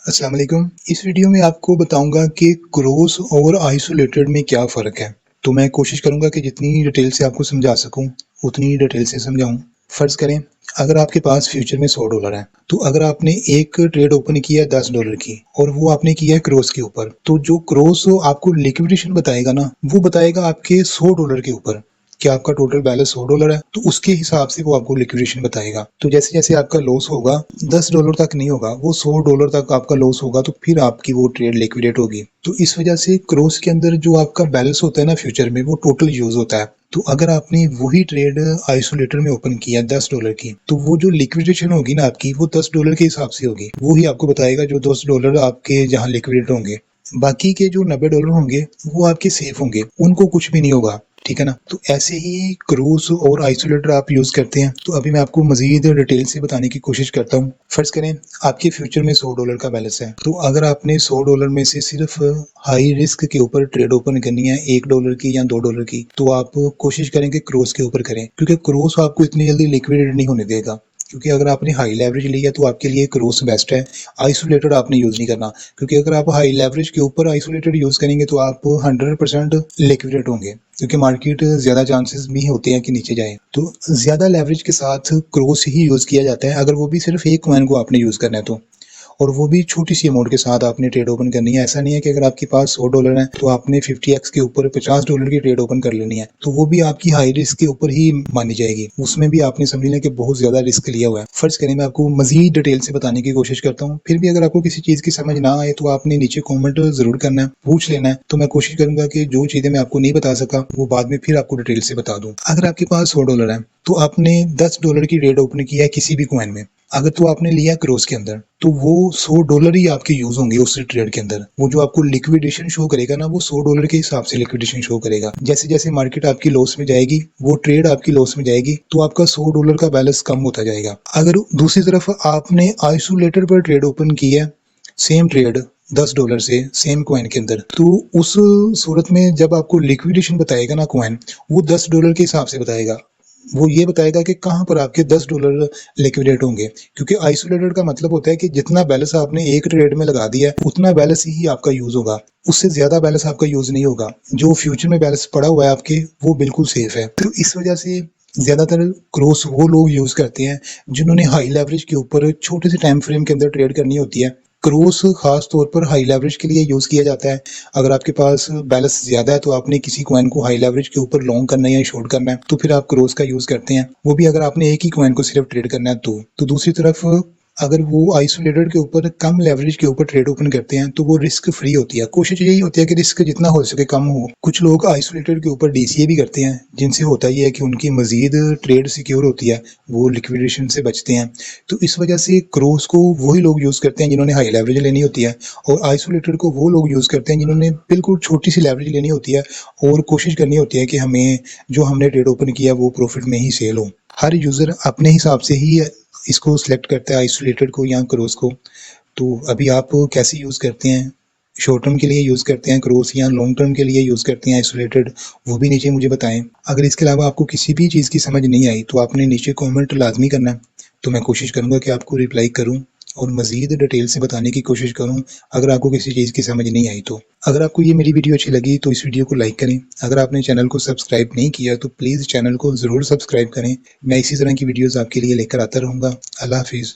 अस्सलाम वालेकुम। इस वीडियो में आपको बताऊंगा कि क्रॉस और आइसोलेटेड में क्या फ़र्क है। तो मैं कोशिश करूंगा कि जितनी डिटेल से आपको समझा सकूं उतनी डिटेल से समझाऊं। फ़र्ज़ करें अगर आपके पास फ्यूचर में $100 है, तो अगर आपने एक ट्रेड ओपन किया है $10 की और वो आपने किया है क्रॉस के ऊपर, तो जो क्रॉस आपको लिक्विडेशन बताएगा ना, वो बताएगा आपके $100 के ऊपर कि आपका टोटल बैलेंस $100 है, तो उसके हिसाब से वो आपको लिक्विडेशन बताएगा। तो जैसे जैसे आपका लॉस होगा $10 तक नहीं होगा, वो $100 तक आपका लॉस होगा, तो फिर आपकी वो ट्रेड लिक्विडेट होगी। तो इस वजह से क्रॉस के अंदर जो आपका बैलेंस होता है ना फ्यूचर में, वो टोटल यूज होता है। तो अगर आपने वही ट्रेड आइसोलेटर में ओपन किया $10 की, तो वो जो लिक्विडेशन होगी ना आपकी, वो $10 के हिसाब से होगी। वो ही आपको बताएगा जो $10 आपके जहाँ लिक्विडेट होंगे। बाकी के जो $90 होंगे वो आपके सेफ होंगे, उनको कुछ भी नहीं होगा। ठीक है ना। तो ऐसे ही क्रॉस और आइसोलेटर आप यूज करते हैं। तो अभी मैं आपको मजीद डिटेल से बताने की कोशिश करता हूँ। फर्ज करें आपके फ्यूचर में $100 का बैलेंस है, तो अगर आपने $100 में से सिर्फ हाई रिस्क के ऊपर ट्रेड ओपन करनी है $1 की या $2 की, तो आप कोशिश करेंगे क्रॉस के ऊपर करें, क्योंकि क्रॉस आपको इतनी जल्दी लिक्विडेट नहीं होने देगा। क्योंकि अगर आपने हाई लेवरेज लिया तो आपके लिए क्रॉस बेस्ट है। आइसोलेटेड आपने यूज नहीं करना, क्योंकि अगर आप हाई लेवरेज के ऊपर आइसोलेटेड यूज करेंगे तो आप 100% लिक्विडेट होंगे, क्योंकि मार्केट ज्यादा चांसेस भी होते हैं कि नीचे जाए। तो ज्यादा लेवरेज के साथ क्रॉस ही यूज किया जाता है, अगर वो भी सिर्फ एक कॉइन को आपने यूज करना है तो, और वो भी छोटी सी अमाउंट के साथ आपने ट्रेड ओपन करनी है। ऐसा नहीं है कि अगर आपके पास $100 है तो आपने 50x के ऊपर $50 की ट्रेड ओपन कर लेनी है, तो वो भी आपकी हाई रिस्क के ऊपर ही मानी जाएगी। उसमें भी आपने समझ लें कि बहुत ज्यादा रिस्क लिया हुआ है। फर्ज करें मैं आपको मजीद डिटेल से बताने की कोशिश करता हूँ, फिर भी अगर आपको किसी चीज की समझ ना आए तो आपने नीचे कॉमेंट जरूर करना है, पूछ लेना है, तो मैं कोशिश करूंगा कि जो चीजें मैं आपको नहीं बता सका वो बाद में फिर आपको डिटेल से बता दूं। अगर आपके पास $100 है तो आपने $10 की ट्रेड ओपन किया है किसी भी कॉइन में, अगर तो आपने लिया क्रॉस के अंदर, तो वो $100 ही आपके यूज होंगे उस ट्रेड के अंदर। वो जो आपको लिक्विडेशन शो करेगा ना, वो $100 के हिसाब से लिक्विडेशन शो करेगा। जैसे जैसे मार्केट आपकी लॉस में जाएगी, वो ट्रेड आपकी लॉस में जाएगी, तो आपका $100 का बैलेंस कम होता जाएगा। अगर दूसरी तरफ आपने आइसोलेटर पर ट्रेड ओपन की है, सेम ट्रेड $10 से सेम कॉइन के अंदर, तो उस सूरत में जब आपको लिक्विडेशन बताएगा ना कॉइन, वो $10 के हिसाब से बताएगा। वो ये बताएगा कि कहाँ पर आपके $10 लिक्विडेट होंगे, क्योंकि आइसोलेटेड का मतलब होता है कि जितना बैलेंस आपने एक ट्रेड में लगा दिया है उतना बैलेंस ही आपका यूज होगा, उससे ज्यादा बैलेंस आपका यूज नहीं होगा। जो फ्यूचर में बैलेंस पड़ा हुआ है आपके, वो बिल्कुल सेफ है। तो इस वजह से ज्यादातर क्रॉस वो लोग यूज करते हैं जिन्होंने हाई लेवरेज के ऊपर छोटे से टाइम फ्रेम के अंदर ट्रेड करनी होती है। क्रॉस खास तौर पर हाई लेवरेज के लिए यूज किया जाता है। अगर आपके पास बैलेंस ज्यादा है तो आपने किसी कॉइन को हाई लेवरेज के ऊपर लॉन्ग करना है या शॉर्ट करना है, तो फिर आप क्रॉस का यूज करते हैं। वो भी अगर आपने एक ही कॉइन को सिर्फ ट्रेड करना है तो दूसरी तरफ अगर वो आइसोलेटेड के ऊपर कम लेवरेज के ऊपर ट्रेड ओपन करते हैं तो वो रिस्क फ्री होती है। कोशिश यही होती है कि रिस्क जितना हो सके कम हो। कुछ लोग आइसोलेटेड के ऊपर डीसीए भी करते हैं, जिनसे होता ही है कि उनकी मजीद ट्रेड सिक्योर होती है, वो लिक्विडेशन से बचते हैं। तो इस वजह से क्रॉस को वही लोग यूज करते हैं जिन्होंने हाई लेवरेज लेनी होती है, और आइसोलेटेड को वो लोग यूज करते हैं जिन्होंने बिल्कुल छोटी सी लेवरेज लेनी होती है और कोशिश करनी होती है कि हमें जो हमने ट्रेड ओपन किया वो प्रॉफिट में ही सेल हो। हर यूजर अपने हिसाब से ही इसको सिलेक्ट करता है, आइसोलेटेड को या क्रॉस को। तो अभी आप कैसे यूज करते हैं, शॉर्ट टर्म के लिए यूज करते हैं क्रॉस या लॉन्ग टर्म के लिए यूज करते हैं आइसोलेटेड, वो भी नीचे मुझे बताएं। अगर इसके अलावा आपको किसी भी चीज़ की समझ नहीं आई तो आपने नीचे कमेंट लाजमी करना है, तो मैं कोशिश करूंगा कि आपको रिप्लाई करूं और मजीद डिटेल से बताने की कोशिश करूं अगर आपको किसी चीज़ की समझ नहीं आई तो। अगर आपको ये मेरी वीडियो अच्छी लगी तो इस वीडियो को लाइक करें। अगर आपने चैनल को सब्सक्राइब नहीं किया तो प्लीज़ चैनल को ज़रूर सब्सक्राइब करें। मैं इसी तरह की वीडियोज़ आपके लिए लेकर आता रहूँगा। अल्लाह हाफिज़।